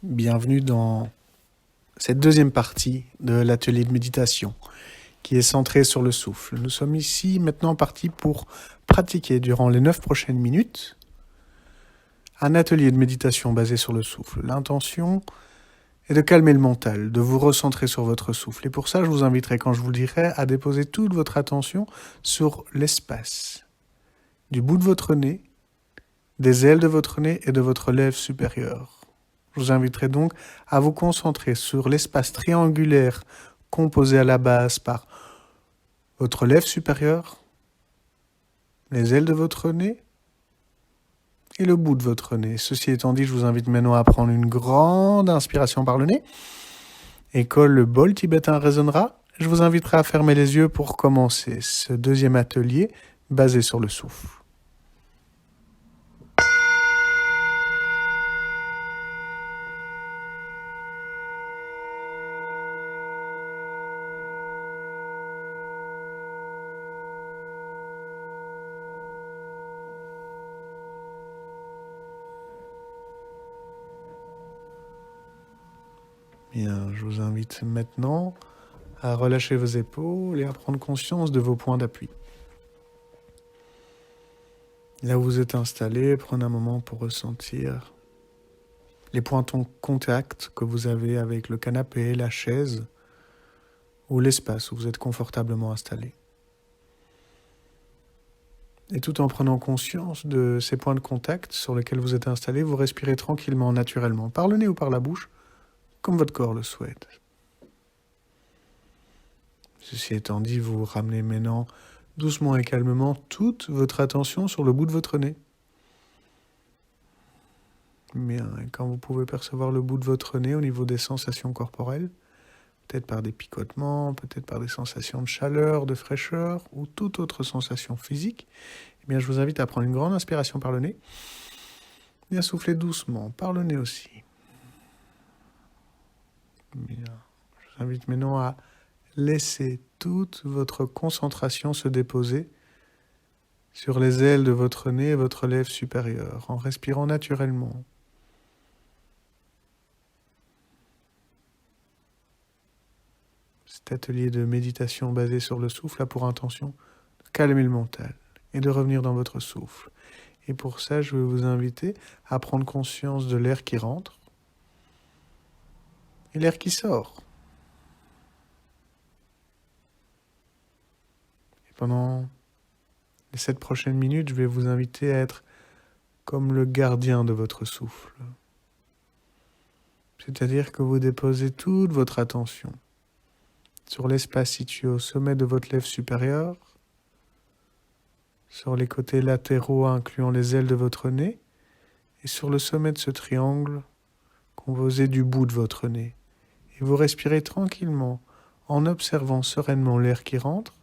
Bienvenue dans cette deuxième partie de l'atelier de méditation qui est centrée sur le souffle. Nous sommes ici maintenant partis pour pratiquer durant les 9 prochaines minutes un atelier de méditation basé sur le souffle. L'intention est de calmer le mental, de vous recentrer sur votre souffle. Et pour ça, je vous inviterai, quand je vous le dirai, à déposer toute votre attention sur l'espace du bout de votre nez, des ailes de votre nez et de votre lèvre supérieure. Je vous inviterai donc à vous concentrer sur l'espace triangulaire composé à la base par votre lèvre supérieure, les ailes de votre nez et le bout de votre nez. Ceci étant dit, je vous invite maintenant à prendre une grande inspiration par le nez. Et quand le bol tibétain résonnera, je vous inviterai à fermer les yeux pour commencer ce deuxième atelier basé sur le souffle. Bien, je vous invite maintenant à relâcher vos épaules et à prendre conscience de vos points d'appui. Là où vous êtes installé, prenez un moment pour ressentir les points de contact que vous avez avec le canapé, la chaise ou l'espace où vous êtes confortablement installé. Et tout en prenant conscience de ces points de contact sur lesquels vous êtes installé, vous respirez tranquillement, naturellement, par le nez ou par la bouche, comme votre corps le souhaite. Ceci étant dit, vous ramenez maintenant doucement et calmement toute votre attention sur le bout de votre nez. Bien, et quand vous pouvez percevoir le bout de votre nez au niveau des sensations corporelles, peut-être par des picotements, peut-être par des sensations de chaleur, de fraîcheur ou toute autre sensation physique, eh bien, je vous invite à prendre une grande inspiration par le nez et à souffler doucement par le nez aussi. Bien. Je vous invite maintenant à laisser toute votre concentration se déposer sur les ailes de votre nez et votre lèvre supérieure, en respirant naturellement. Cet atelier de méditation basé sur le souffle a pour intention de calmer le mental et de revenir dans votre souffle. Et pour ça, je vais vous inviter à prendre conscience de l'air qui rentre et l'air qui sort. Et pendant les 7 prochaines minutes, je vais vous inviter à être comme le gardien de votre souffle. C'est-à-dire que vous déposez toute votre attention sur l'espace situé au sommet de votre lèvre supérieure, sur les côtés latéraux incluant les ailes de votre nez, et sur le sommet de ce triangle composé du bout de votre nez. Et vous respirez tranquillement en observant sereinement l'air qui rentre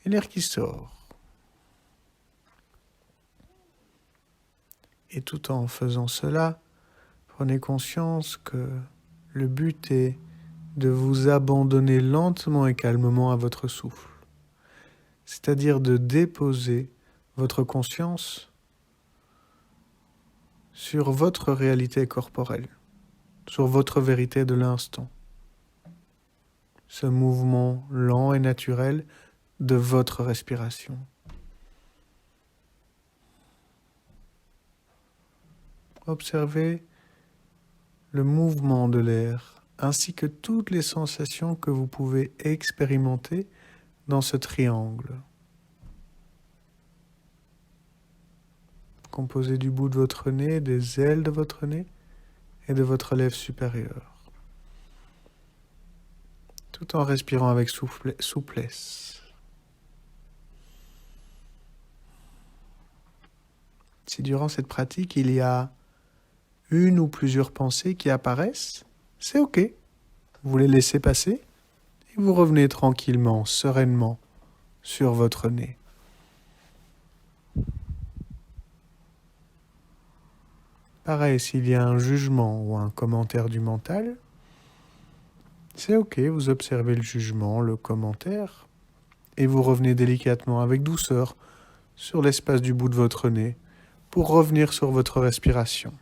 et l'air qui sort. Et tout en faisant cela, prenez conscience que le but est de vous abandonner lentement et calmement à votre souffle. C'est-à-dire de déposer votre conscience sur votre réalité corporelle, sur votre vérité de l'instant. Ce mouvement lent et naturel de votre respiration. Observez le mouvement de l'air ainsi que toutes les sensations que vous pouvez expérimenter dans ce triangle, composé du bout de votre nez, des ailes de votre nez et de votre lèvre supérieure, tout en respirant avec souplesse. Si durant cette pratique, il y a une ou plusieurs pensées qui apparaissent, c'est OK. Vous les laissez passer et vous revenez tranquillement, sereinement sur votre nez. Pareil, s'il y a un jugement ou un commentaire du mental, c'est OK, vous observez le jugement, le commentaire, et vous revenez délicatement, avec douceur, sur l'espace du bout de votre nez, pour revenir sur votre respiration.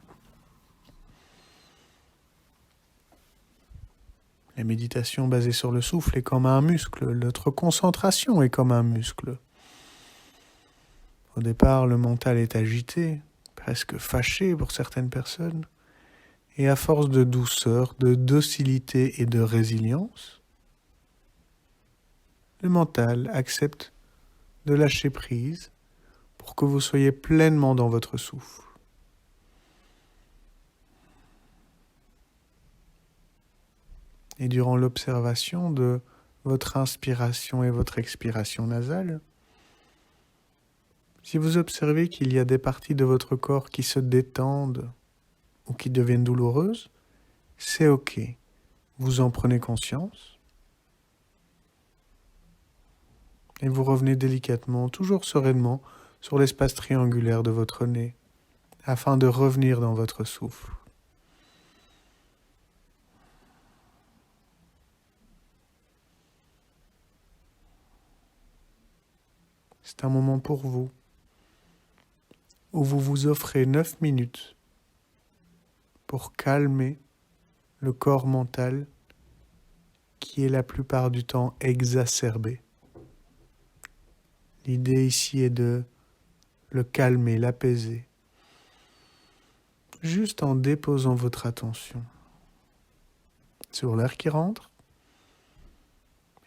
La méditation basée sur le souffle est comme un muscle, notre concentration est comme un muscle. Au départ, le mental est agité, presque fâché pour certaines personnes, et à force de douceur, de docilité et de résilience, le mental accepte de lâcher prise pour que vous soyez pleinement dans votre souffle. Et durant l'observation de votre inspiration et votre expiration nasale, si vous observez qu'il y a des parties de votre corps qui se détendent ou qui deviennent douloureuses, c'est OK. Vous en prenez conscience et vous revenez délicatement, toujours sereinement, sur l'espace triangulaire de votre nez, afin de revenir dans votre souffle. C'est un moment pour vous, où vous vous offrez 9 minutes pour calmer le corps mental qui est la plupart du temps exacerbé. L'idée ici est de le calmer, l'apaiser, juste en déposant votre attention sur l'air qui rentre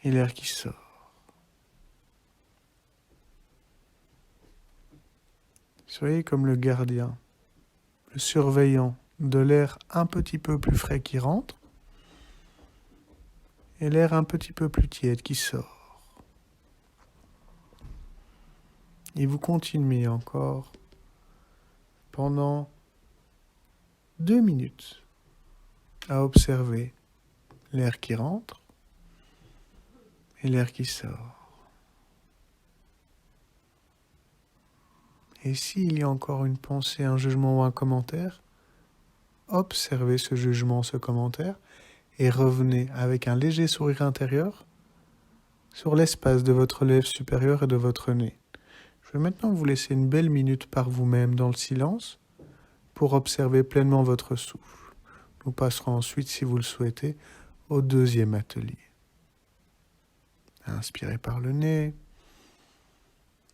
et l'air qui sort. Soyez comme le gardien, le surveillant de l'air un petit peu plus frais qui rentre et l'air un petit peu plus tiède qui sort. Et vous continuez encore pendant 2 minutes à observer l'air qui rentre et l'air qui sort. Et s'il y a encore une pensée, un jugement ou un commentaire, observez ce jugement, ce commentaire, et revenez avec un léger sourire intérieur sur l'espace de votre lèvre supérieure et de votre nez. Je vais maintenant vous laisser une belle minute par vous-même dans le silence pour observer pleinement votre souffle. Nous passerons ensuite, si vous le souhaitez, au deuxième atelier. Inspirez par le nez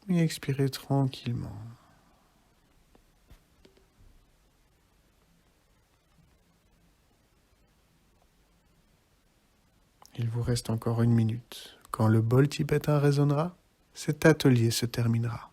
et expirez tranquillement. Il vous reste encore 1 minute. Quand le bol tibétain résonnera, cet atelier se terminera.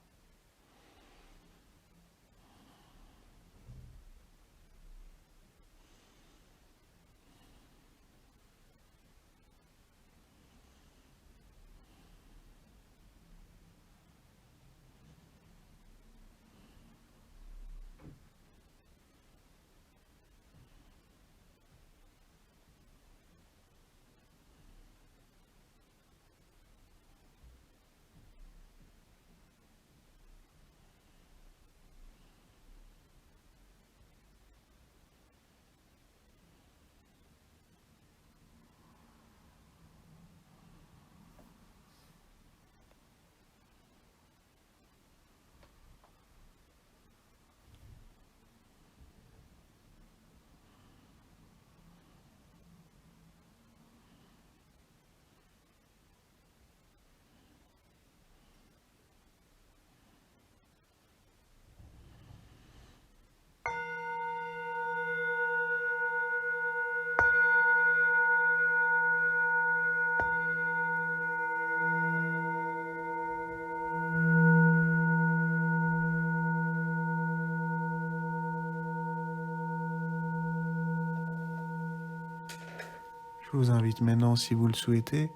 Je vous invite maintenant, si vous le souhaitez,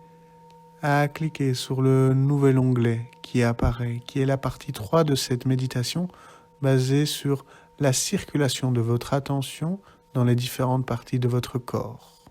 à cliquer sur le nouvel onglet qui apparaît, qui est la partie 3 de cette méditation basée sur la circulation de votre attention dans les différentes parties de votre corps.